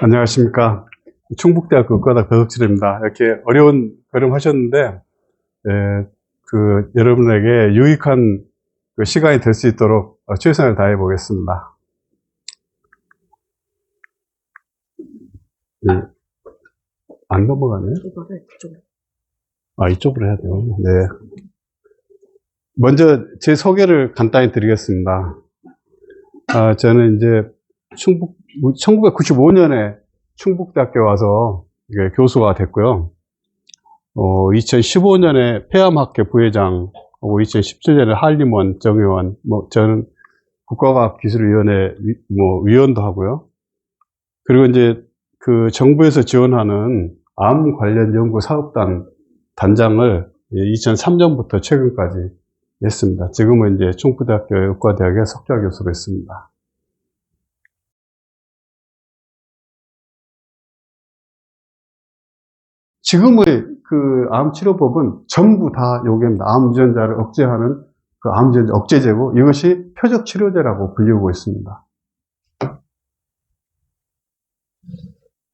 안녕하십니까. 충북대학교 의과대학 배석칠입니다. 이렇게 어려운 걸음 하셨는데, 여러분에게 유익한 시간이 될 수 있도록 최선을 다해 보겠습니다. 안 넘어가네? 이쪽으로 해야 돼요. 네. 먼저 제 소개를 간단히 드리겠습니다. 저는 이제 1995년에 충북대학교에 와서 교수가 됐고요. 2015년에 폐암학회 부회장하고 2017년에 한림원 정의원, 저는 국가과학기술위원회 위원도 하고요. 그리고 이제 그 정부에서 지원하는 암 관련 연구 사업단 단장을 2003년부터 최근까지 했습니다. 지금은 이제 충북대학교 의과대학의 석좌 교수로 있습니다. 지금의 그 암치료법은 전부 다 요게입니다. 암 유전자를 억제하는 그 암 유전자 억제제고, 이것이 표적 치료제라고 불리우고 있습니다.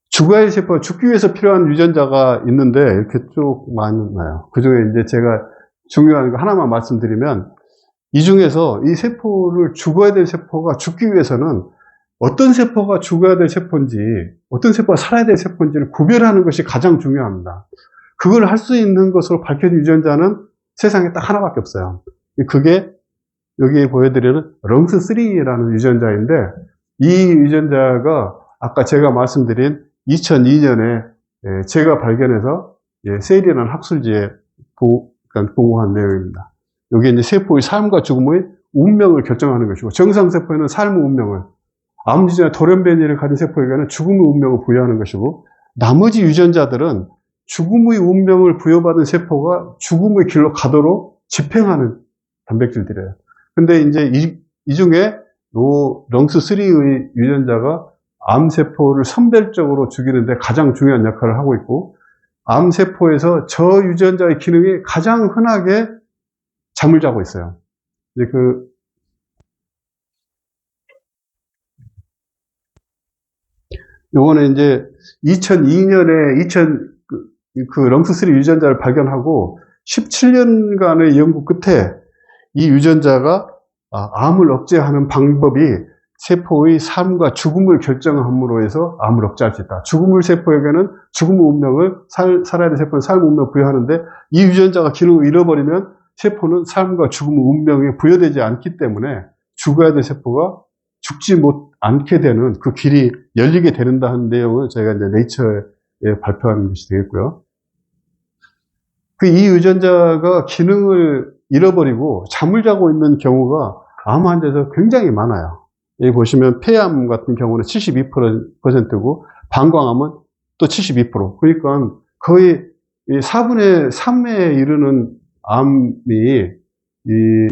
죽어야 할 세포, 죽기 위해서 필요한 유전자가 있는데 이렇게 쭉 많아요. 그 중에 이제 제가 중요한 거 하나만 말씀드리면, 이 중에서 이 세포를 죽어야 될 세포가 죽기 위해서는 어떤 세포가 죽어야 될 세포인지, 어떤 세포가 살아야 될 세포인지를 구별하는 것이 가장 중요합니다. 그걸 할 수 있는 것으로 밝혀진 유전자는 세상에 딱 하나밖에 없어요. 그게 여기 보여드리는 렁스3라는 유전자인데, 이 유전자가 아까 제가 말씀드린 2002년에 제가 발견해서 셀이라는 학술지에 보고한 내용입니다. 여기 이제 세포의 삶과 죽음의 운명을 결정하는 것이고, 정상세포에는 삶의 운명을, 암 유전자 돌연변이를 가진 세포에게는 죽음의 운명을 부여하는 것이고, 나머지 유전자들은 죽음의 운명을 부여받은 세포가 죽음의 길로 가도록 집행하는 단백질들이에요. 근데 이제 이 중에 렁스3의 유전자가 암세포를 선별적으로 죽이는데 가장 중요한 역할을 하고 있고, 암세포에서 저 유전자의 기능이 가장 흔하게 잠을 자고 있어요. 이제 요거는 이제 2002년에 렁스3 유전자를 발견하고 17년간의 연구 끝에 이 유전자가 암을 억제하는 방법이 세포의 삶과 죽음을 결정함으로 해서 암을 억제할 수 있다. 죽음의 세포에게는 죽음의 운명을, 살아야 될 세포는 삶의 운명을 부여하는데, 이 유전자가 기능을 잃어버리면 세포는 삶과 죽음의 운명이 부여되지 않기 때문에 죽어야 될 세포가 죽지 않게 되는 그 길이 열리게 된다는 내용을 저희가 이제 네이처에 발표하는 것이 되겠고요. 이 유전자가 기능을 잃어버리고 잠을 자고 있는 경우가 암 환자에서 굉장히 많아요. 여기 보시면 폐암 같은 경우는 72%고 방광암은 또 72%. 그러니까 거의 4분의 3에 이르는 암이 이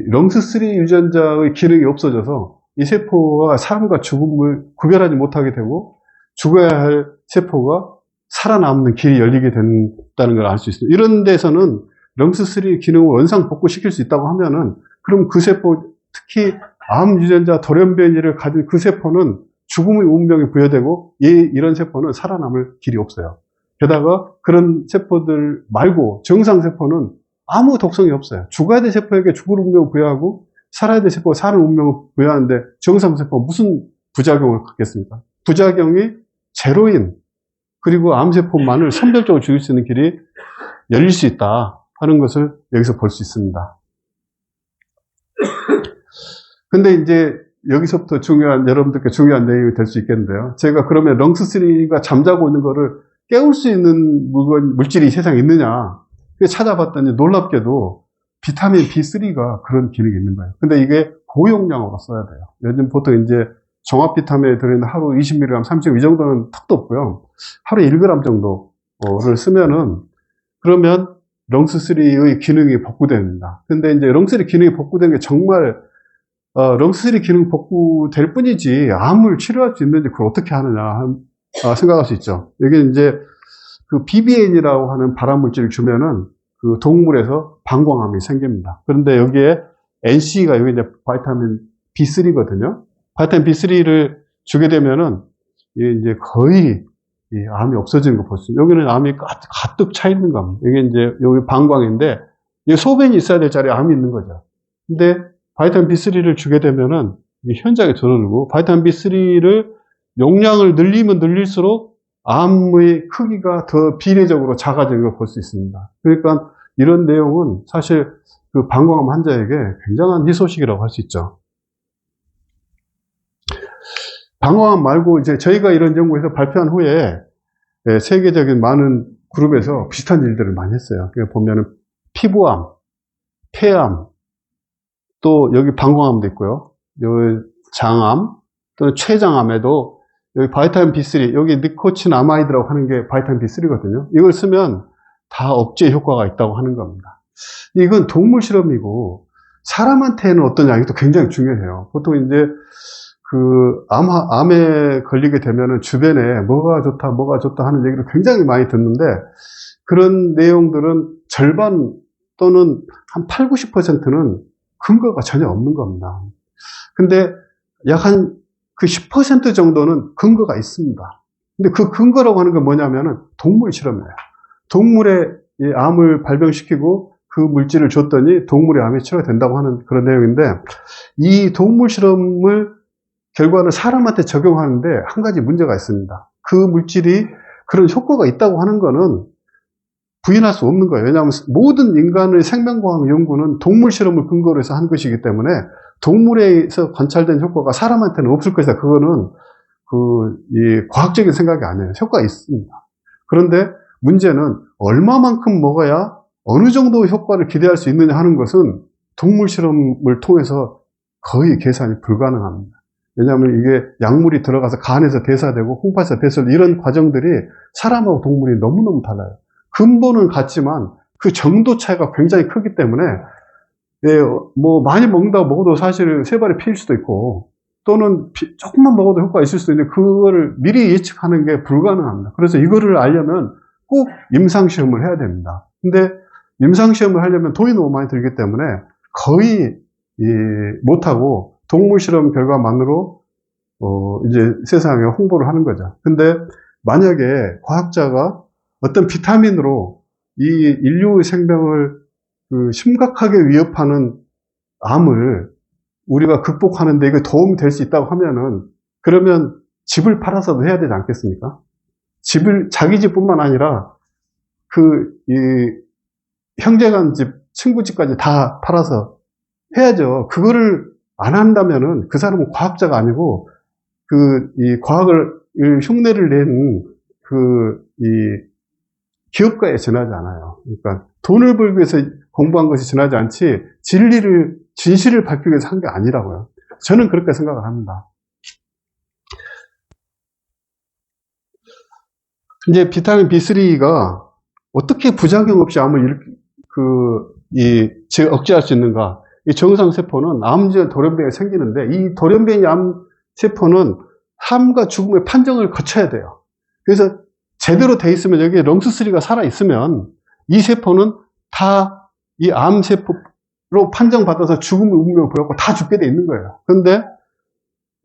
렁스3 유전자의 기능이 없어져서 이 세포가 삶과 죽음을 구별하지 못하게 되고, 죽어야 할 세포가 살아남는 길이 열리게 된다는 걸 알 수 있습니다. 이런 데서는 렁스3 기능을 원상복구시킬 수 있다고 하면은, 그럼 그 세포, 특히 암 유전자 돌연변이를 가진 그 세포는 죽음의 운명이 부여되고, 이런 세포는 살아남을 길이 없어요. 게다가 그런 세포들 말고 정상세포는 아무 독성이 없어요. 죽어야 될 세포에게 죽을 운명을 부여하고, 살아야 될 세포가 사는 운명을 부여하는데, 정상세포가 무슨 부작용을 갖겠습니까? 부작용이 제로인, 그리고 암세포만을 선별적으로 죽일 수 있는 길이 열릴 수 있다 하는 것을 여기서 볼 수 있습니다. 근데 이제 여기서부터 여러분들께 중요한 내용이 될 수 있겠는데요. 제가 그러면 렁스3가 잠자고 있는 거를 깨울 수 있는 물질이 세상에 있느냐 찾아봤더니 놀랍게도 비타민 B3가 그런 기능이 있는 거예요. 근데 이게 고용량으로 써야 돼요. 요즘 보통 이제 종합 비타민에 들어있는 하루 20mg, 30mg 이 정도는 턱도 없고요. 하루에 1g 정도를 쓰면은, 그러면 렁스3의 기능이 복구됩니다. 근데 이제 렁스3 기능이 복구된 게 정말 렁스3 기능 복구될 뿐이지 암을 치료할 수 있는지 그걸 어떻게 하느냐 생각할 수 있죠. 여기 이제 그 BBN이라고 하는 발암물질을 주면은 그 동물에서 방광암이 생깁니다. 그런데 여기에 NC가 여기 이제 바이타민 B3거든요. 바이타민 B3를 주게 되면은 이제 거의 이 암이 없어지는 거 볼 수 있어요. 여기는 암이 가득 차 있는 겁니다. 이게 이제 여기 방광인데 이게 소변이 있어야 될 자리에 암이 있는 거죠. 근데 바이타민 B3를 주게 되면은 이게 현저하게 줄어들고 바이타민 B3를 용량을 늘리면 늘릴수록 암의 크기가 더 비례적으로 작아지는 걸 볼 수 있습니다. 그러니까 이런 내용은 사실 그 방광암 환자에게 굉장한 희소식이라고 할 수 있죠. 방광암 말고 이제 저희가 이런 연구에서 발표한 후에 세계적인 많은 그룹에서 비슷한 일들을 많이 했어요. 보면은 피부암, 폐암, 또 여기 방광암도 있고요. 여기 장암, 또 췌장암에도 여기 바이타민 B3, 여기 니코틴아마이드라고 하는 게 바이타민 B3거든요. 이걸 쓰면 다 억제 효과가 있다고 하는 겁니다. 이건 동물 실험이고 사람한테는 어떤 양이 또 굉장히 중요해요. 보통 이제 그 암에 걸리게 되면은 주변에 뭐가 좋다 하는 얘기를 굉장히 많이 듣는데 그런 내용들은 절반 또는 한 8, 90%는 근거가 전혀 없는 겁니다. 근데 약 한 그 10% 정도는 근거가 있습니다. 근데 그 근거라고 하는 건 뭐냐면은 동물 실험이에요. 동물의 이 암을 발병시키고 그 물질을 줬더니 동물의 암이 치료된다고 하는 그런 내용인데 이 동물 실험을 결과를 사람한테 적용하는데 한 가지 문제가 있습니다. 그 물질이 그런 효과가 있다고 하는 거는 부인할 수 없는 거예요. 왜냐하면 모든 인간의 생명과학 연구는 동물 실험을 근거로 해서 한 것이기 때문에 동물에서 관찰된 효과가 사람한테는 없을 것이다. 그거는 이 과학적인 생각이 아니에요. 효과가 있습니다. 그런데 문제는 얼마만큼 먹어야 어느 정도 효과를 기대할 수 있느냐 하는 것은 동물 실험을 통해서 거의 계산이 불가능합니다. 왜냐하면 이게 약물이 들어가서 간에서 대사되고 홍파에서 배설 이런 과정들이 사람하고 동물이 너무너무 달라요. 근본은 같지만 그 정도 차이가 굉장히 크기 때문에 뭐 많이 먹어도 사실 세 발이 피일 수도 있고 또는 조금만 먹어도 효과가 있을 수도 있는데 그거를 미리 예측하는 게 불가능합니다. 그래서 이거를 알려면 꼭 임상시험을 해야 됩니다. 근데 임상시험을 하려면 돈이 너무 많이 들기 때문에 거의 못하고 동물 실험 결과만으로 이제 세상에 홍보를 하는 거죠. 근데 만약에 과학자가 어떤 비타민으로 이 인류의 생명을 심각하게 위협하는 암을 우리가 극복하는 데 이게 도움이 될 수 있다고 하면은 그러면 집을 팔아서도 해야 되지 않겠습니까? 자기 집뿐만 아니라 형제간 집, 친구 집까지 다 팔아서 해야죠. 그거를 안 한다면은 그 사람은 과학자가 아니고 이 과학을 흉내를 낸 기업가에 지나지 않아요. 그러니까 돈을 벌기 위해서 공부한 것이 지나지 않지 진실을 밝히기 위해서 한 게 아니라고요. 저는 그렇게 생각을 합니다. 이제 비타민 B3가 어떻게 부작용 없이 암을 억제할 수 있는가? 이 정상세포는 암전 돌연변이가 생기는데 이 돌연변이 암세포는 삶과 죽음의 판정을 거쳐야 돼요. 그래서 제대로 돼 있으면 여기에 럼스3가 살아있으면 이 세포는 다 이 암세포로 판정받아서 죽음의 운명을 보였고 다 죽게 돼 있는 거예요. 그런데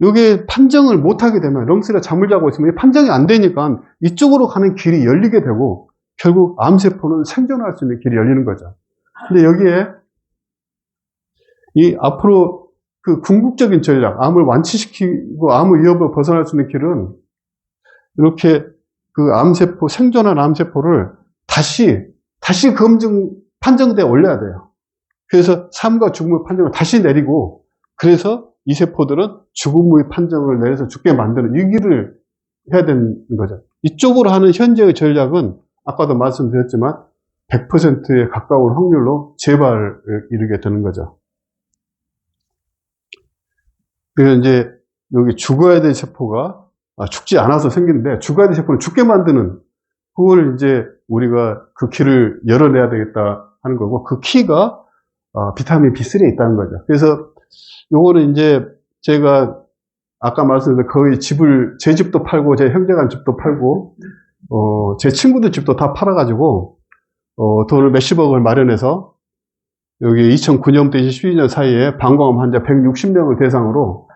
이게 판정을 못하게 되면 럼스3가 잠을 자고 있으면 판정이 안 되니까 이쪽으로 가는 길이 열리게 되고 결국 암세포는 생존할 수 있는 길이 열리는 거죠. 근데 여기에 앞으로 궁극적인 전략, 암을 완치시키고 암의 위협을 벗어날 수 있는 길은 이렇게 암세포, 생존한 암세포를 다시 판정대에 올려야 돼요. 그래서 삶과 죽음의 판정을 다시 내리고, 그래서 이 세포들은 죽음의 판정을 내려서 죽게 만드는 이 길을 해야 되는 거죠. 이쪽으로 하는 현재의 전략은 아까도 말씀드렸지만 100%에 가까운 확률로 재발을 이루게 되는 거죠. 그래서 이제 여기 죽어야 될 세포가 죽지 않아서 생기는데 죽어야 될 세포는 죽게 만드는 그걸 이제 우리가 그 길을 열어내야 되겠다 하는 거고 그 키가 비타민 B3에 있다는 거죠. 그래서 요거는 이제 제가 아까 말씀드린 거의 제 집도 팔고 제 형제간 집도 팔고 제 친구들 집도 다 팔아가지고 돈을 몇십억을 마련해서 여기 2009년부터 2012년 사이에 방광암 환자 160명을 대상으로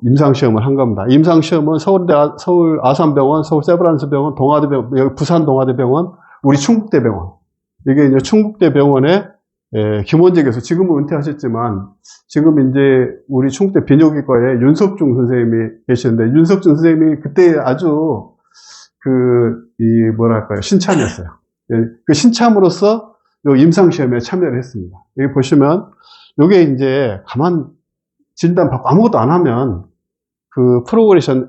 임상시험을 한 겁니다. 임상시험은 서울 아산병원, 서울 세브란스병원, 동아대병원, 여기 부산 동아대병원, 우리 충북대병원. 이게 이제 충북대병원의 김원재교수, 지금은 은퇴하셨지만, 지금 이제 우리 충북대 비뇨기과에 윤석중 선생님이 계시는데, 윤석중 선생님이 그때 아주 신참이었어요. 그 신참으로서 요 임상시험에 참여를 했습니다. 여기 보시면, 요게 이제 진단 받고 아무것도 안 하면,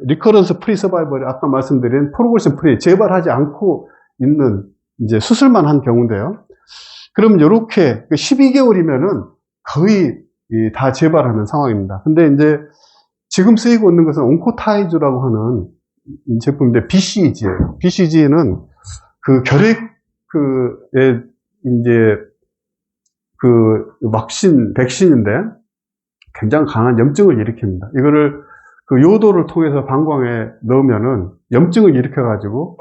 리커런스 프리 서바이벌이 아까 말씀드린 프로그레션 프리, 재발하지 않고 있는 이제 수술만 한 경우인데요. 그럼 요렇게 12개월이면은 거의 다 재발하는 상황입니다. 근데 이제 지금 쓰이고 있는 것은 온코타이즈라고 하는 제품인데 BCG예요. BCG는 백신인데 굉장히 강한 염증을 일으킵니다. 이거를 요도를 통해서 방광에 넣으면은 염증을 일으켜가지고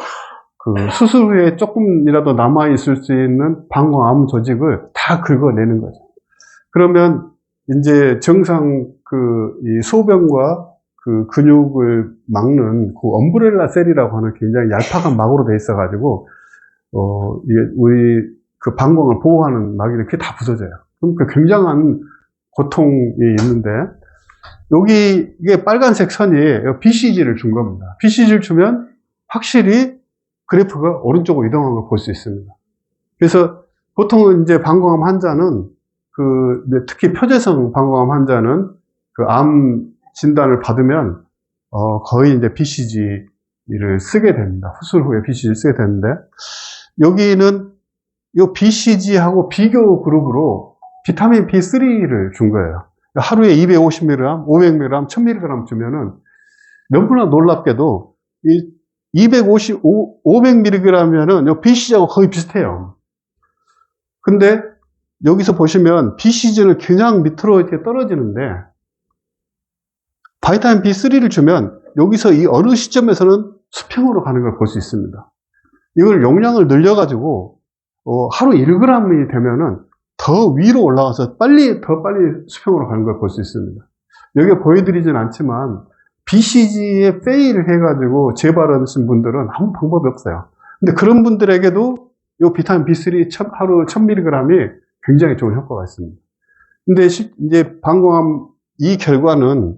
수술 후에 조금이라도 남아있을 수 있는 방광암 조직을 다 긁어내는 거죠. 그러면 이제 정상 이 소변과 근육을 막는 엄브렐라 셀이라고 하는 굉장히 얄팍한 막으로 돼 있어가지고, 우리 방광을 보호하는 막이는 그게 다 부서져요. 그럼 굉장한 고통이 있는데, 이게 빨간색 선이 BCG를 준 겁니다. BCG를 주면 확실히 그래프가 오른쪽으로 이동한 걸 볼 수 있습니다. 그래서 보통은 이제 방광암 환자는 특히 표재성 방광암 환자는 암 진단을 받으면 거의 이제 BCG를 쓰게 됩니다. 수술 후에 BCG를 쓰게 되는데, 여기는 이 BCG하고 비교 그룹으로 비타민 B3를 준 거예요. 하루에 250mg, 500mg, 1000mg 주면은 너무나 놀랍게도 500mg면은 BCG하고 거의 비슷해요. 근데 여기서 보시면 BCG는 그냥 밑으로 이렇게 떨어지는데 바이타민 B3를 주면 여기서 이 어느 시점에서는 수평으로 가는 걸 볼 수 있습니다. 이걸 용량을 늘려가지고 하루 1g이 되면은 더 위로 올라가서 더 빨리 수평으로 가는 걸 볼 수 있습니다. 여기 보여드리진 않지만 BCG에 페일을 해가지고 재발하신 분들은 아무 방법이 없어요. 근데 그런 분들에게도 이 비타민 B3 하루 1000mg이 굉장히 좋은 효과가 있습니다. 근데 이제 방광암 이 결과는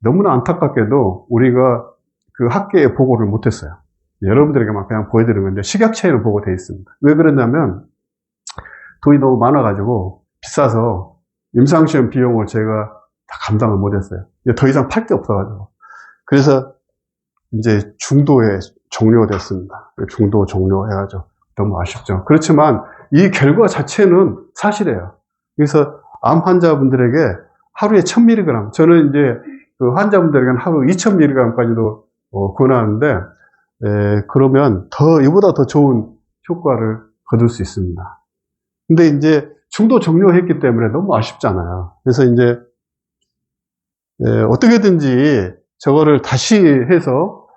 너무나 안타깝게도 우리가 학계에 보고를 못했어요. 여러분들에게만 그냥 보여드리는 건데 식약처에는 보고되어 있습니다. 왜 그러냐면 돈이 너무 많아가지고 비싸서 임상시험 비용을 제가 다 감당을 못했어요. 더 이상 팔 게 없어가지고. 그래서 이제 중도에 종료됐습니다. 중도 종료해가지고 너무 아쉽죠. 그렇지만 이 결과 자체는 사실이에요. 그래서 암 환자분들에게 하루에 1000mg, 저는 이제 환자분들에게는 하루 2000mg까지도 권하는데, 그러면 이보다 더 좋은 효과를 거둘 수 있습니다. 근데 이제 중도 종료했기 때문에 너무 아쉽잖아요. 그래서 이제 어떻게든지 저거를 다시 해서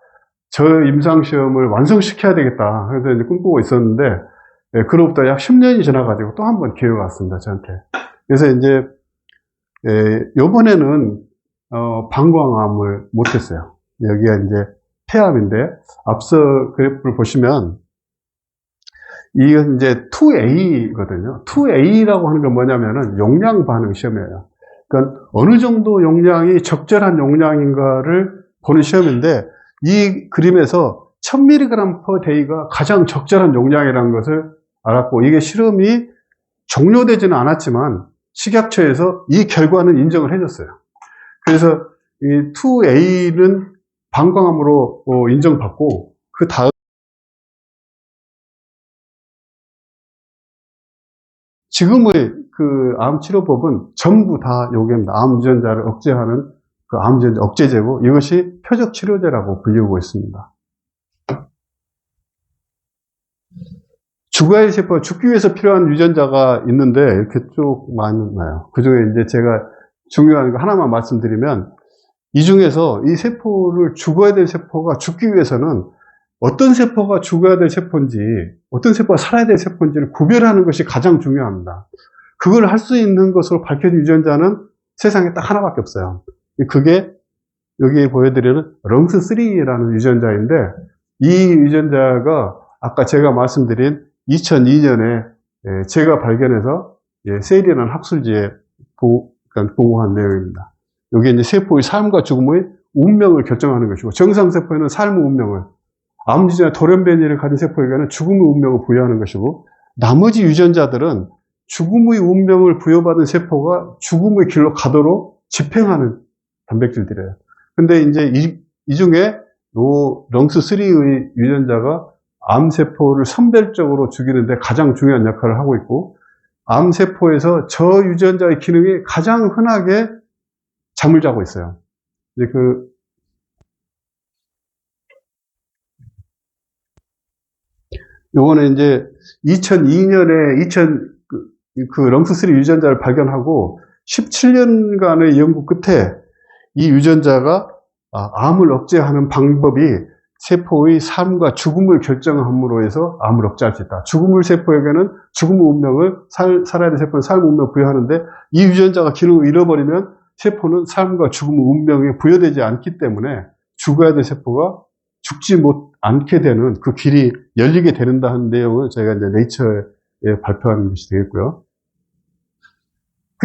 저 임상시험을 완성시켜야 되겠다. 그래서 이제 꿈꾸고 있었는데, 그로부터 약 10년이 지나가지고 또 한 번 기회가 왔습니다, 저한테. 그래서 이제, 요번에는, 방광암을 못했어요. 여기가 이제 폐암인데, 앞서 그래프를 보시면, 이건 이제 2A거든요. 2A라고 하는 건 뭐냐면은 용량 반응 시험이에요. 그러니까 어느 정도 용량이 적절한 용량인가를 보는 시험인데, 이 그림에서 1000mg per day가 가장 적절한 용량이라는 것을 알았고, 이게 실험이 종료되지는 않았지만 식약처에서 이 결과는 인정을 해줬어요. 그래서 이 2A는 방광암으로 인정받고, 그 다음 지금의 암 치료법은 전부 다 요게입니다. 암 유전자를 억제하는 암 유전자 억제제고, 이것이 표적 치료제라고 불리우고 있습니다. 죽어야 할 세포가 죽기 위해서 필요한 유전자가 있는데 이렇게 쭉 많아요. 그 중에 이제 제가 중요한 거 하나만 말씀드리면, 이 중에서 이 세포를 죽어야 될 세포가 죽기 위해서는 어떤 세포가 죽어야 될 세포인지, 어떤 세포가 살아야 될 세포인지를 구별하는 것이 가장 중요합니다. 그걸 할 수 있는 것으로 밝혀진 유전자는 세상에 딱 하나밖에 없어요. 그게 여기 보여드리는 렁스3라는 유전자인데, 이 유전자가 아까 제가 말씀드린 2002년에 제가 발견해서 세일이라는 학술지에 보고한 내용입니다. 여기 이제 세포의 삶과 죽음의 운명을 결정하는 것이고, 정상세포에는 삶의 운명을, 암 유전자 돌연변이를 가진 세포에게는 죽음의 운명을 부여하는 것이고, 나머지 유전자들은 죽음의 운명을 부여받은 세포가 죽음의 길로 가도록 집행하는 단백질들이에요. 근데 이제 이 중에 렁스3의 유전자가 암세포를 선별적으로 죽이는데 가장 중요한 역할을 하고 있고, 암세포에서 저 유전자의 기능이 가장 흔하게 잠을 자고 있어요. 이제 요거는 이제 2002년에 렁스3 유전자를 발견하고 17년간의 연구 끝에 이 유전자가 암을 억제하는 방법이 세포의 삶과 죽음을 결정함으로 해서 암을 억제할 수 있다. 죽음을 세포에게는 죽음의 운명을, 살아야 될 세포는 삶의 운명을 부여하는데, 이 유전자가 기능을 잃어버리면 세포는 삶과 죽음의 운명이 부여되지 않기 때문에 죽어야 될 세포가 죽지 않게 되는 그 길이 열리게 된다는 내용을 저희가 이제 네이처에 발표하는 것이 되겠고요.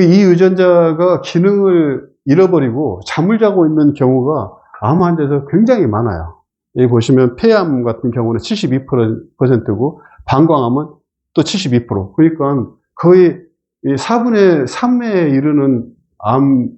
이 유전자가 기능을 잃어버리고 잠을 자고 있는 경우가 암 환자에서 굉장히 많아요. 여기 보시면 폐암 같은 경우는 72%고 방광암은 또 72%. 그러니까 거의 4분의 3에 이르는 암이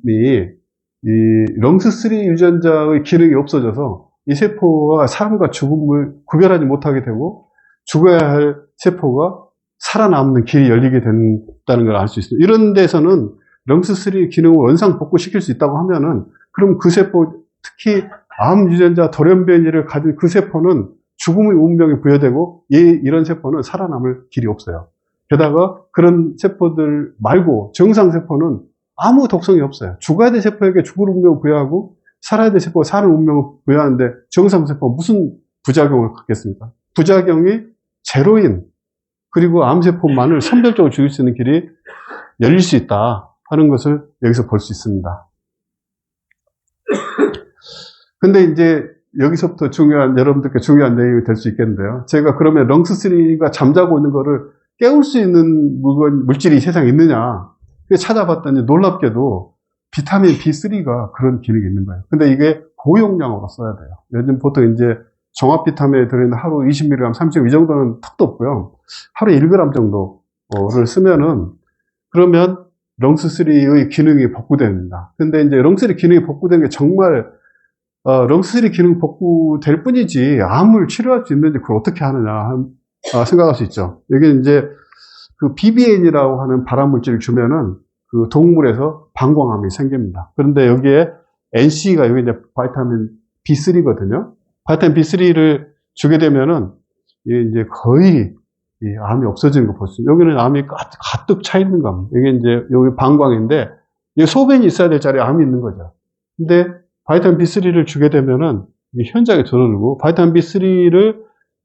이 렁스3 유전자의 기능이 없어져서 이 세포가 삶과 죽음을 구별하지 못하게 되고, 죽어야 할 세포가 살아남는 길이 열리게 된다는 걸 알 수 있습니다. 이런 데서는 렁스3 기능을 원상복구시킬 수 있다고 하면은, 그럼 그 세포, 특히 암 유전자 돌연변이를 가진 그 세포는 죽음의 운명이 부여되고, 이런 세포는 살아남을 길이 없어요. 게다가 그런 세포들 말고 정상세포는 아무 독성이 없어요. 죽어야 될 세포에게 죽을 운명을 부여하고, 살아야 될 세포가 사는 운명을 부여하는데, 정상세포가 무슨 부작용을 갖겠습니까? 부작용이 제로인, 그리고 암세포만을 선별적으로 죽일 수 있는 길이 열릴 수 있다 하는 것을 여기서 볼 수 있습니다. 근데 이제 여기서부터 여러분들께 중요한 내용이 될 수 있겠는데요. 제가 그러면 렁스3가 잠자고 있는 거를 깨울 수 있는 물질이 세상에 있느냐. 찾아봤더니 놀랍게도 비타민 B3가 그런 기능이 있는 거예요. 근데 이게 고용량으로 써야 돼요. 요즘 보통 이제 종합 비타민에 들어있는 하루 20mg, 30mg 이 정도는 턱도 없고요. 하루 1g 정도를 쓰면은, 그러면 렁스3의 기능이 복구됩니다. 근데 이제 렁스3 기능이 복구된 게 정말 렁스3 기능 복구될 뿐이지 암을 치료할 수 있는지 그걸 어떻게 하느냐 생각할 수 있죠. 여기 이제 그 BBN이라고 하는 발암물질을 주면은 그 동물에서 방광암이 생깁니다. 그런데 여기에 NC가 여기 이제 바이타민 B3거든요. 바이타민 B3를 주게 되면은 이제 거의 이 암이 없어지는 거 볼 수 있어요. 여기는 암이 가득 차 있는 겁니다. 이게 이제 여기 방광인데, 이 소변이 있어야 될 자리에 암이 있는 거죠. 근데 바이타민 B3를 주게 되면은 현장에 들어오고, 바이타민 B3를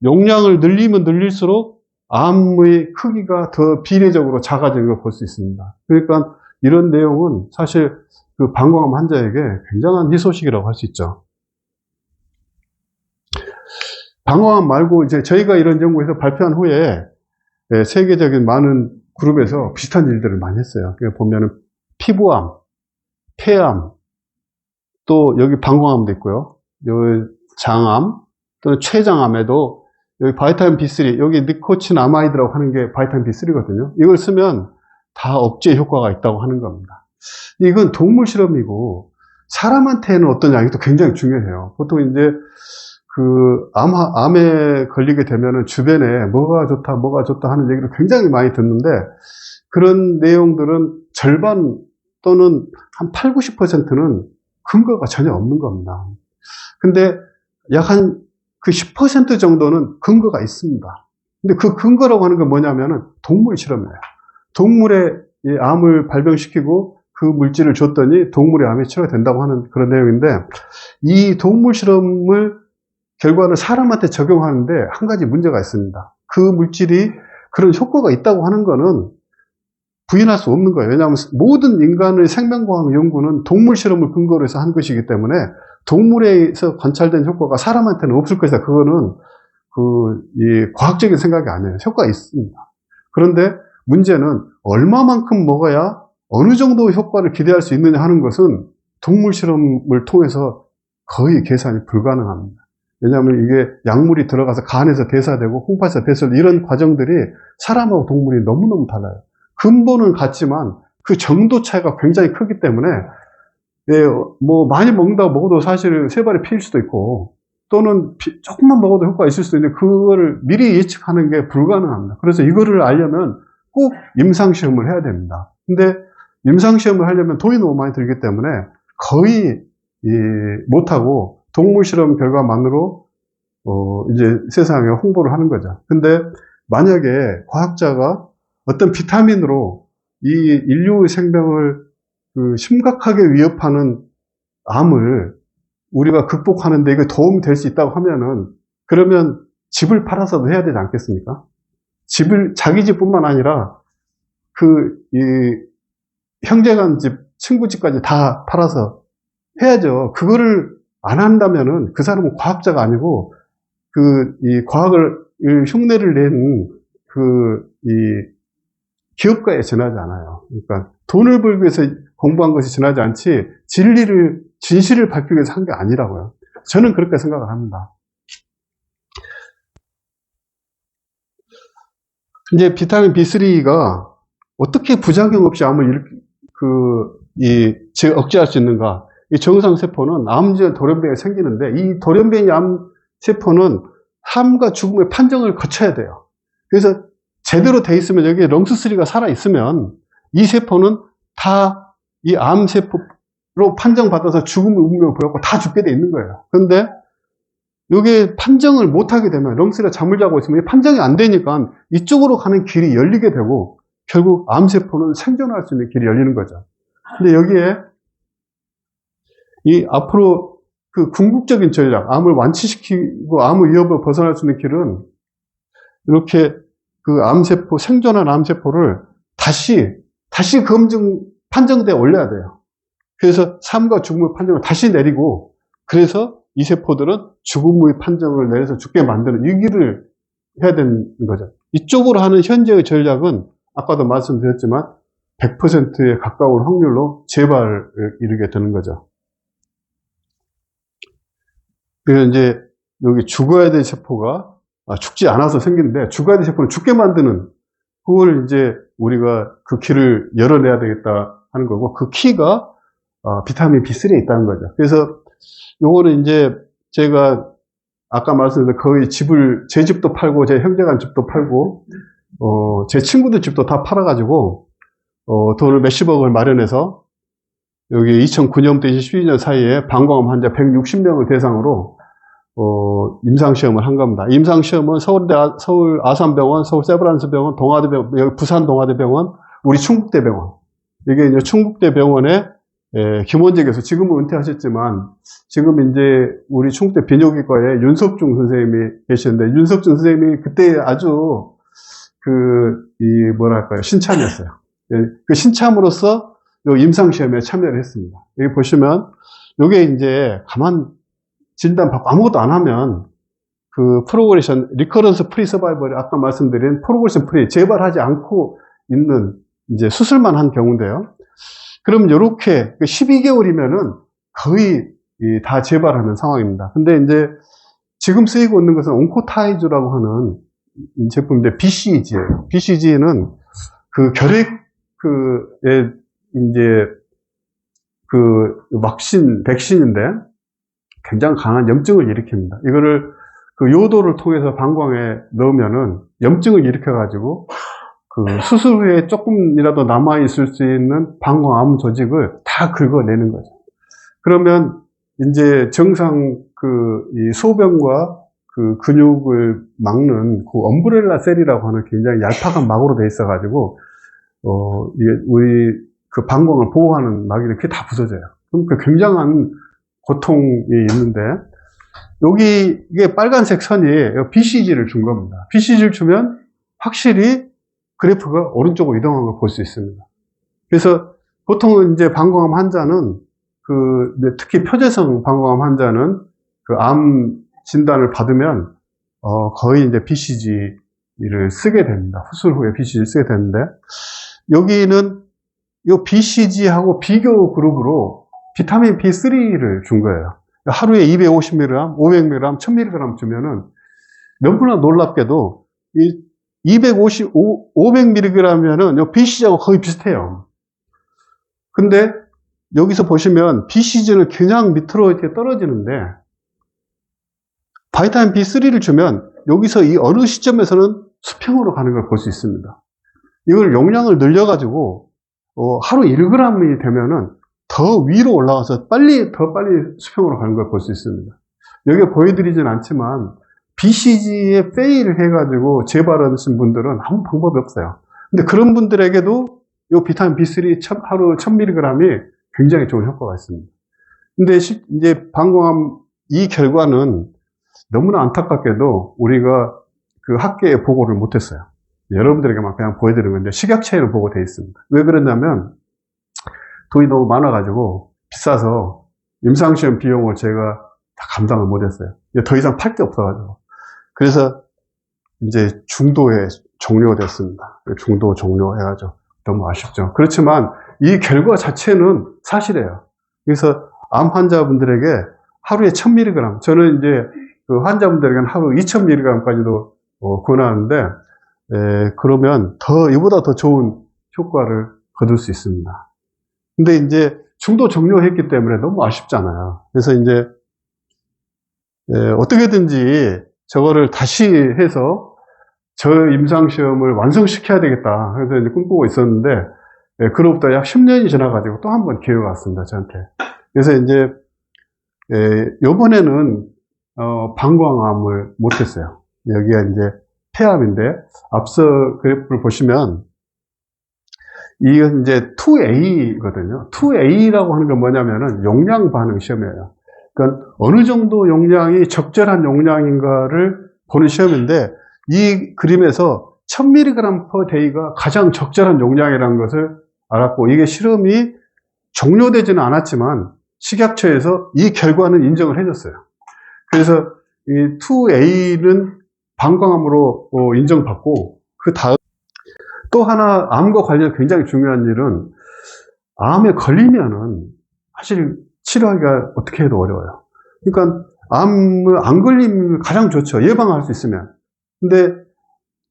용량을 늘리면 늘릴수록 암의 크기가 더 비례적으로 작아지는 걸 볼 수 있습니다. 그러니까 이런 내용은 사실 그 방광암 환자에게 굉장한 희소식이라고 할 수 있죠. 방광암 말고 이제 저희가 이런 연구에서 발표한 후에 세계적인 많은 그룹에서 비슷한 일들을 많이 했어요. 보면은 피부암, 폐암, 또 여기 방광암도 있고요. 여기 장암, 또 췌장암에도 여기 바이타민 B3, 여기 니코틴아마이드라고 하는 게 바이타민 B3거든요. 이걸 쓰면 다 억제 효과가 있다고 하는 겁니다. 이건 동물 실험이고, 사람한테는 어떤 양이 또 굉장히 중요해요. 보통 이제 그 암에 걸리게 되면은 주변에 뭐가 좋다 하는 얘기를 굉장히 많이 듣는데, 그런 내용들은 절반 또는 한 8, 90%는 근거가 전혀 없는 겁니다. 근데 약 한 그 10% 정도는 근거가 있습니다. 근데 그 근거라고 하는 건 뭐냐면은 동물 실험이에요. 동물의 암을 발병시키고 그 물질을 줬더니 동물의 암이 치료가 된다고 하는 그런 내용인데, 이 동물 실험을 결과를 사람한테 적용하는데 한 가지 문제가 있습니다. 그 물질이 그런 효과가 있다고 하는 거는 부인할 수 없는 거예요. 왜냐하면 모든 인간의 생명과학 연구는 동물 실험을 근거로 해서 한 것이기 때문에 동물에서 관찰된 효과가 사람한테는 없을 것이다. 그거는 이 과학적인 생각이 아니에요. 효과가 있습니다. 그런데 문제는 얼마만큼 먹어야 어느 정도 효과를 기대할 수 있느냐 하는 것은 동물 실험을 통해서 거의 계산이 불가능합니다. 왜냐하면 이게 약물이 들어가서 간에서 대사되고 홍파에서 배설 이런 과정들이 사람하고 동물이 너무너무 달라요. 근본은 같지만 그 정도 차이가 굉장히 크기 때문에 뭐 많이 먹는다고 먹어도 사실 세 발이 피일 수도 있고 또는 조금만 먹어도 효과가 있을 수도 있는데 그거를 미리 예측하는 게 불가능합니다. 그래서 이거를 알려면 꼭 임상시험을 해야 됩니다. 근데 임상시험을 하려면 돈이 너무 많이 들기 때문에 거의 못하고 동물실험 결과만으로 이제 세상에 홍보를 하는 거죠. 근데 만약에 과학자가 어떤 비타민으로 이 인류의 생명을 심각하게 위협하는 암을 우리가 극복하는데 이게 도움이 될 수 있다고 하면은 그러면 집을 팔아서도 해야 되지 않겠습니까? 자기 집뿐만 아니라 형제간 집, 친구 집까지 다 팔아서 해야죠. 그거를 안 한다면은 그 사람은 과학자가 아니고 이 과학을 흉내를 낸 기업가에 지나지 않아요. 그러니까 돈을 벌기 위해서 공부한 것이 지나지 않지 진실을 밝히기 위해서 한 게 아니라고요. 저는 그렇게 생각을 합니다. 이제 비타민 B3가 어떻게 부작용 없이 암을 억제할 수 있는가? 이 정상세포는 암전 돌연변이가 생기는데 이 돌연변이 암세포는 삶과 죽음의 판정을 거쳐야 돼요. 그래서 제대로 돼 있으면 여기에 렁스3가 살아있으면 이 세포는 다 이 암세포로 판정받아서 죽음의 운명을 보였고 다 죽게 돼 있는 거예요. 그런데 여기에 판정을 못하게 되면 렁스가 잠을 자고 있으면 판정이 안 되니까 이쪽으로 가는 길이 열리게 되고 결국 암세포는 생존할 수 있는 길이 열리는 거죠. 근데 여기에 앞으로 궁극적인 전략, 암을 완치시키고 암의 위협을 벗어날 수 있는 길은 이렇게 암세포, 생존한 암세포를 다시 판정대에 올려야 돼요. 그래서 삶과 죽음의 판정을 다시 내리고 그래서 이 세포들은 죽음의 판정을 내려서 죽게 만드는 이 길을 해야 되는 거죠. 이쪽으로 하는 현재의 전략은 아까도 말씀드렸지만 100%에 가까운 확률로 재발을 이루게 되는 거죠. 그래서 이제 여기 죽어야 될 세포가 죽지 않아서 생기는데 죽어야 될 세포는 죽게 만드는 그걸 이제 우리가 그 길을 열어내야 되겠다 하는 거고 그 키가 비타민 B3에 있다는 거죠. 그래서 요거는 이제 제가 아까 말씀드린 거의 제 집도 팔고 제 형제간 집도 팔고 제 친구들 집도 다 팔아가지고 돈을 몇십억을 마련해서 여기 2009년부터 2012년 사이에 방광암 환자 160명을 대상으로 임상시험을 한 겁니다. 임상시험은 서울 아산병원, 서울 세브란스병원, 동아대병원, 여기 부산 동아대병원, 우리 충북대병원. 이게 이제 충북대병원의 김원재 교수, 지금은 은퇴하셨지만, 지금 이제 우리 충북대 비뇨기과에 윤석중 선생님이 계시는데, 윤석중 선생님이 그때 아주 신참이었어요. 그 신참으로서 요 임상시험에 참여를 했습니다. 여기 보시면, 요게 이제 진단받고 아무것도 안 하면 리커런스 프리 서바이벌이 아까 말씀드린 프로그레션 프리, 재발하지 않고 있는 이제 수술만 한 경우인데요. 그럼 요렇게 12개월이면은 거의 다 재발하는 상황입니다. 근데 이제 지금 쓰이고 있는 것은 온코타이즈라고 하는 제품인데 BCG예요. BCG는 백신인데 굉장히 강한 염증을 일으킵니다. 이거를 요도를 통해서 방광에 넣으면은 염증을 일으켜가지고 수술 후에 조금이라도 남아있을 수 있는 방광암 조직을 다 긁어내는 거죠. 그러면 이제 정상 이 소변과 근육을 막는 엄브렐라 셀이라고 하는 굉장히 얄팍한 막으로 돼 있어가지고 우리 방광을 보호하는 막이 이렇게 다 부서져요. 그럼 굉장한 고통이 있는데 여기, 이게 빨간색 선이 BCG를 준 겁니다. BCG를 주면 확실히 그래프가 오른쪽으로 이동한 걸 볼 수 있습니다. 그래서 보통은 이제 방광암 환자는 특히 표재성 방광암 환자는 그 암 진단을 받으면, 거의 이제 BCG를 쓰게 됩니다. 수술 후에 BCG를 쓰게 되는데, 여기는 이 BCG하고 비교 그룹으로 비타민 B3를 준 거예요. 하루에 250mg, 500mg, 1000mg 주면은 너무나 놀랍게도 이 500mg면은 BCG하고 거의 비슷해요. 근데 여기서 보시면 BCG는 그냥 밑으로 이렇게 떨어지는데 바이타민 B3를 주면 여기서 이 어느 시점에서는 수평으로 가는 걸 볼 수 있습니다. 이걸 용량을 늘려가지고 하루 1g이 되면은 더 위로 올라가서 더 빨리 수평으로 가는 걸 볼 수 있습니다. 여기 보여드리진 않지만 BCG에 페일을 해가지고 재발하신 분들은 아무 방법이 없어요. 근데 그런 분들에게도 이 비타민 B3 하루 1000mg이 굉장히 좋은 효과가 있습니다. 근데 이제 방광암 이 결과는 너무나 안타깝게도 우리가 그 학계에 보고를 못했어요. 여러분들에게만 그냥 보여드리는 건데 식약처에는 보고되어 있습니다. 왜 그러냐면 돈이 너무 많아가지고 비싸서 임상시험 비용을 제가 다 감당을 못했어요. 더 이상 팔 게 없어가지고. 그래서 이제 중도에 종료됐습니다. 중도 종료해가지고 너무 아쉽죠. 그렇지만 이 결과 자체는 사실이에요. 그래서 암 환자분들에게 하루에 1000mg, 저는 이제 그 환자분들에게는 하루 2000mg까지도 권하는데, 그러면 이보다 더 좋은 효과를 거둘 수 있습니다. 근데 이제 중도 종료했기 때문에 너무 아쉽잖아요. 그래서 이제, 어떻게든지 저거를 다시 해서 저 임상시험을 완성시켜야 되겠다. 그래서 이제 꿈꾸고 있었는데, 그로부터 약 10년이 지나가지고 또 한 번 기회가 왔습니다, 저한테. 그래서 이제, 요번에는, 방광암을 못했어요. 여기가 이제 폐암인데, 앞서 그래프를 보시면, 이건 이제 2A거든요. 2A라고 하는 건 뭐냐면은 용량 반응 시험이에요. 그러니까 어느 정도 용량이 적절한 용량인가를 보는 시험인데, 이 그림에서 1000mg per day가 가장 적절한 용량이라는 것을 알았고, 이게 실험이 종료되지는 않았지만 식약처에서 이 결과는 인정을 해줬어요. 그래서 이 2A는 방광암으로 인정받고, 그 다음 또 하나 암과 관련 굉장히 중요한 일은 암에 걸리면은 사실 치료하기가 어떻게 해도 어려워요. 그러니까 암을 안 걸리면 가장 좋죠. 예방할 수 있으면. 근데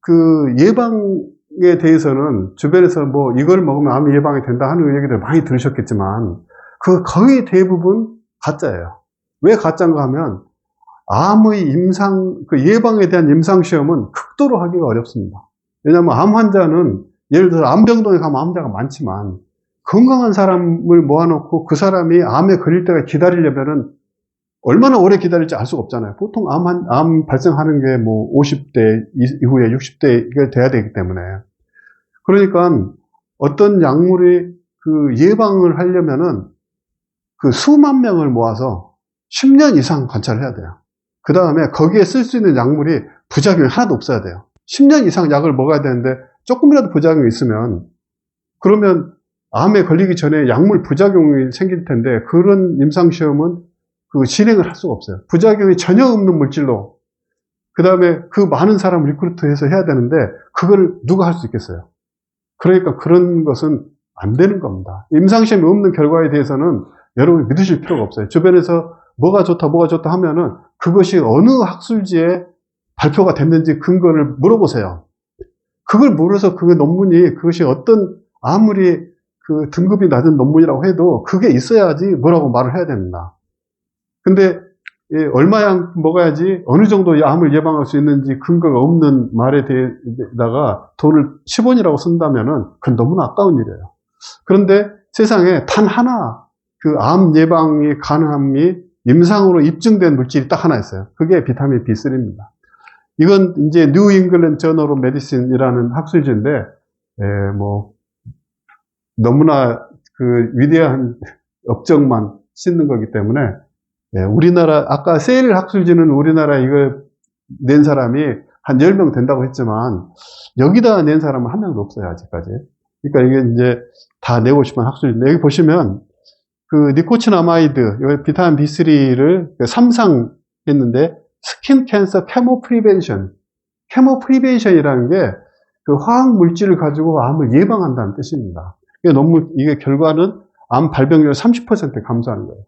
그 예방에 대해서는 주변에서 뭐 이걸 먹으면 암이 예방이 된다 하는 얘기들 많이 들으셨겠지만 그 거의 대부분 가짜예요. 왜 가짜인가 하면 암의 그 예방에 대한 임상시험은 극도로 하기가 어렵습니다. 왜냐하면 암 환자는 예를 들어 암병동에 가면 암 환자가 많지만 건강한 사람을 모아놓고 그 사람이 암에 걸릴 때가 기다리려면은 얼마나 오래 기다릴지 알 수가 없잖아요. 보통 암 발생하는 게 뭐 50대 이후에 60대 돼야 되기 때문에. 그러니까 어떤 약물이 그 예방을 하려면은 그 수만 명을 모아서 10년 이상 관찰을 해야 돼요. 그 다음에 거기에 쓸 수 있는 약물이 부작용이 하나도 없어야 돼요. 10년 이상 약을 먹어야 되는데 조금이라도 부작용이 있으면 그러면 암에 걸리기 전에 약물 부작용이 생길 텐데 그런 임상시험은 그 진행을 할 수가 없어요. 부작용이 전혀 없는 물질로 그 다음에 그 많은 사람 리크루트해서 해야 되는데 그걸 누가 할 수 있겠어요? 그러니까 그런 것은 안 되는 겁니다. 임상시험이 없는 결과에 대해서는 여러분이 믿으실 필요가 없어요. 주변에서 뭐가 좋다 하면은 그것이 어느 학술지에 발표가 됐는지 근거를 물어보세요. 그걸 물어서 그 논문이 그것이 어떤 아무리 그 등급이 낮은 논문이라고 해도 그게 있어야지 뭐라고 말을 해야 됩니다. 근데 얼마양 먹어야지 어느 정도 암을 예방할 수 있는지 근거가 없는 말에 대해다가 돈을 10원이라고 쓴다면은 그건 너무나 아까운 일이에요. 그런데 세상에 단 하나 그 암 예방이 가능함이 임상으로 입증된 물질이 딱 하나 있어요. 그게 비타민 B3입니다. 이건 이제 뉴 잉글랜드 저널 오브 메디신이라는 학술지인데 뭐 너무나 그 위대한 업적만 싣는 거기 때문에 예, 우리나라, 아까 세일 학술지는 우리나라 이거 낸 사람이 한 10명 된다고 했지만, 여기다 낸 사람은 한 명도 없어요, 아직까지. 그러니까 이게 이제 다 내고 싶은 학술지인데, 여기 보시면, 그 니코치나마이드, 비타민 B3를 3상 했는데, 스킨 캔서 케모 프리벤션. 케모 프리벤션이라는 게 그 화학 물질을 가지고 암을 예방한다는 뜻입니다. 이게 결과는 암 발병률 30% 감소하는 거예요.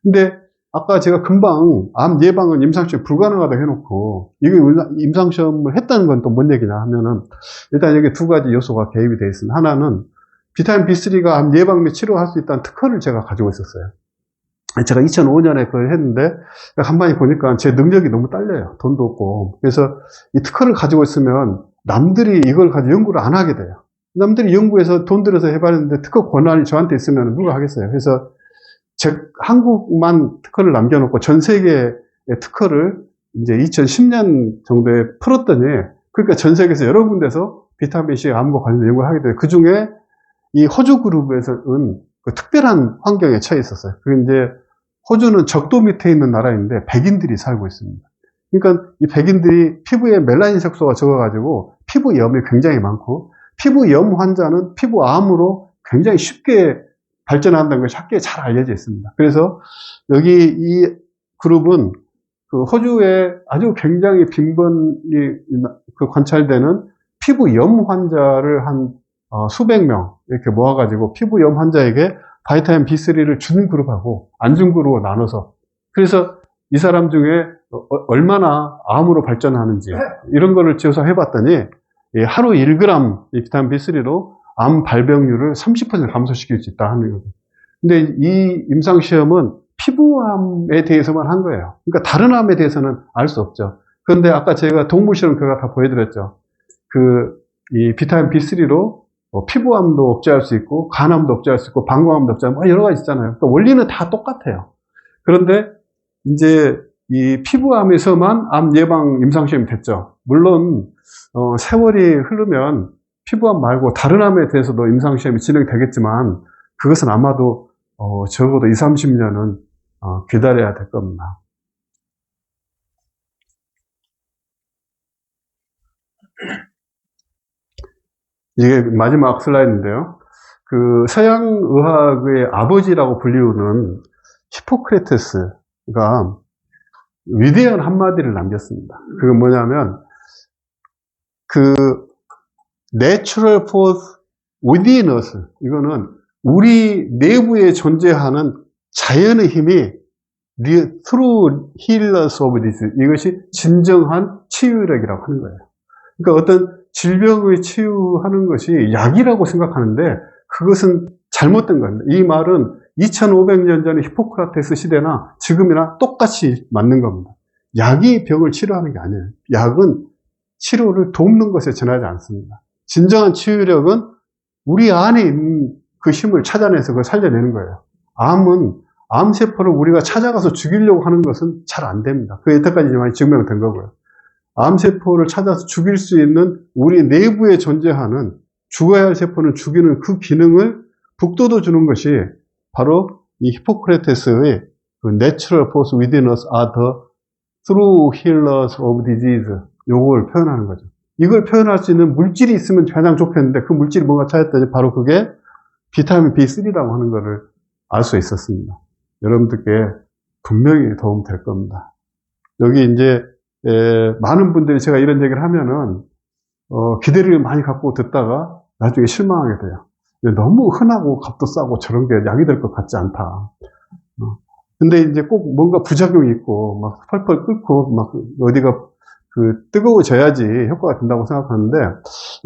근데 아까 제가 금방 암 예방은 임상시험 불가능하다고 해놓고, 이게 임상시험을 했다는 건 또 뭔 얘기냐 하면은, 일단 여기 두 가지 요소가 개입이 되어 있습니다. 하나는 비타민 B3가 암 예방 및 치료할 수 있다는 특허를 제가 가지고 있었어요. 제가 2005년에 그걸 했는데, 간만에 보니까 제 능력이 너무 딸려요. 돈도 없고. 그래서 이 특허를 가지고 있으면 남들이 이걸 가지고 연구를 안 하게 돼요. 남들이 연구해서 돈 들여서 해봤는데 특허 권한이 저한테 있으면 누가 하겠어요. 그래서 한국만 특허를 남겨놓고 전 세계의 특허를 이제 2010년 정도에 풀었더니, 그러니까 전 세계에서 여러 군데서 비타민 C 암과 관련된 연구를 하게 돼요. 그 중에 이 호주 그룹에서는 그 특별한 환경에 처해 있었어요. 그게 이제 호주는 적도 밑에 있는 나라인데 백인들이 살고 있습니다. 그러니까 이 백인들이 피부에 멜라닌 색소가 적어가지고 피부염이 굉장히 많고, 피부염 환자는 피부암으로 굉장히 쉽게 발전한다는 것이 학계에 잘 알려져 있습니다. 그래서 여기 이 그룹은 그 호주에 아주 굉장히 빈번히 관찰되는 피부염 환자를 한 수백 명 이렇게 모아가지고 피부염 환자에게 바이타민 B3를 준 그룹하고 안 준 그룹으로 나눠서, 그래서 이 사람 중에 얼마나 암으로 발전하는지 이런 거를 조사해 봤더니 하루 1g 비타민 B3로 암 발병률을 30% 감소시킬 수 있다 하는 거죠. 근데 이 임상시험은 피부암에 대해서만 한 거예요. 그러니까 다른 암에 대해서는 알 수 없죠. 그런데 아까 제가 동물실험 결과 다 보여드렸죠. 이 비타민 B3로 피부암도 억제할 수 있고, 간암도 억제할 수 있고, 방광암도 억제하고, 여러 가지 있잖아요. 그러니까 원리는 다 똑같아요. 그런데 이제 이 피부암에서만 암 예방 임상시험이 됐죠. 물론 세월이 흐르면 피부암 말고 다른 암에 대해서도 임상시험이 진행되겠지만, 그것은 아마도 적어도 20, 30년은 기다려야 될 겁니다. 이게 마지막 슬라이드인데요. 그 서양 의학의 아버지라고 불리우는 히포크라테스가 위대한 한마디를 남겼습니다. 그건 뭐냐면, natural force within us, 이거는 우리 내부에 존재하는 자연의 힘이 through healers of disease, 이것이 진정한 치유력이라고 하는 거예요. 그러니까 어떤 질병을 치유하는 것이 약이라고 생각하는데 그것은 잘못된 겁니다. 이 말은 2500년 전의 히포크라테스 시대나 지금이나 똑같이 맞는 겁니다. 약이 병을 치료하는 게 아니에요. 약은 치료를 돕는 것에 지나지 않습니다. 진정한 치유력은 우리 안에 있는 그 힘을 찾아내서 그걸 살려내는 거예요. 암세포를 우리가 찾아가서 죽이려고 하는 것은 잘 안 됩니다. 그게 여태까지 많이 증명된 거고요. 암세포를 찾아서 죽일 수 있는 우리 내부에 존재하는 죽어야 할 세포는 죽이는 그 기능을 북돋워 주는 것이 바로 이 히포크라테스의 natural force within us are the true healers of disease, 요걸 표현하는 거죠. 이걸 표현할 수 있는 물질이 있으면 가장 좋겠는데 그 물질이 뭔가 찾았더니 바로 그게 비타민 B3라고 하는 것을 알 수 있었습니다. 여러분들께 분명히 도움 될 겁니다. 여기 이제 많은 분들이 제가 이런 얘기를 하면은 기대를 많이 갖고 듣다가 나중에 실망하게 돼요. 너무 흔하고 값도 싸고 저런 게 약이 될 것 같지 않다. 근데 이제 꼭 뭔가 부작용이 있고 막 펄펄 끓고 막 어디가 뜨거워져야지 효과가 된다고 생각하는데,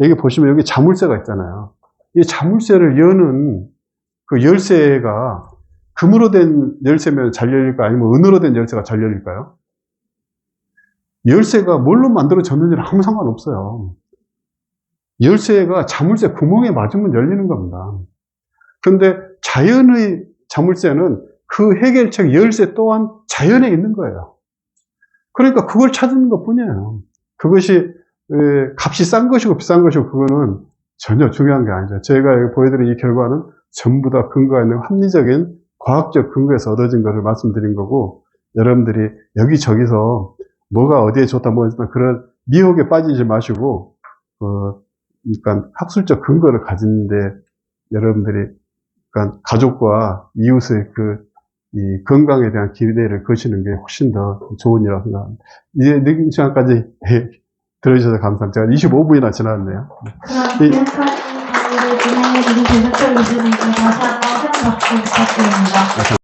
여기 보시면 여기 자물쇠가 있잖아요. 이 자물쇠를 여는 그 열쇠가 금으로 된 열쇠면 잘 열릴까요? 아니면 은으로 된 열쇠가 잘 열릴까요? 열쇠가 뭘로 만들어졌는지는 아무 상관없어요. 열쇠가 자물쇠 구멍에 맞으면 열리는 겁니다. 그런데 자연의 자물쇠는 그 해결책 열쇠 또한 자연에 있는 거예요. 그러니까 그걸 찾는 것 뿐이에요. 그것이 값이 싼 것이고 비싼 것이고 그거는 전혀 중요한 게 아니죠. 제가 보여드린 이 결과는 전부 다 근거가 있는 합리적인 과학적 근거에서 얻어진 것을 말씀드린 거고, 여러분들이 여기저기서 뭐가 어디에 좋다, 뭐, 그런 미혹에 빠지지 마시고, 그러니까 학술적 근거를 가지는데 여러분들이, 그러니까 가족과 이웃의 이 건강에 대한 기대를 거시는 게 훨씬 더 좋은 일이라고 생각합니다. 이제 늦은 시간까지 들어주셔서 감사합니다. 제가 25분이나 지났네요. 그럼 지금까지 강의를 진행해주신 김덕철 교수님께 다시 한번 큰 박수 부탁드립니다.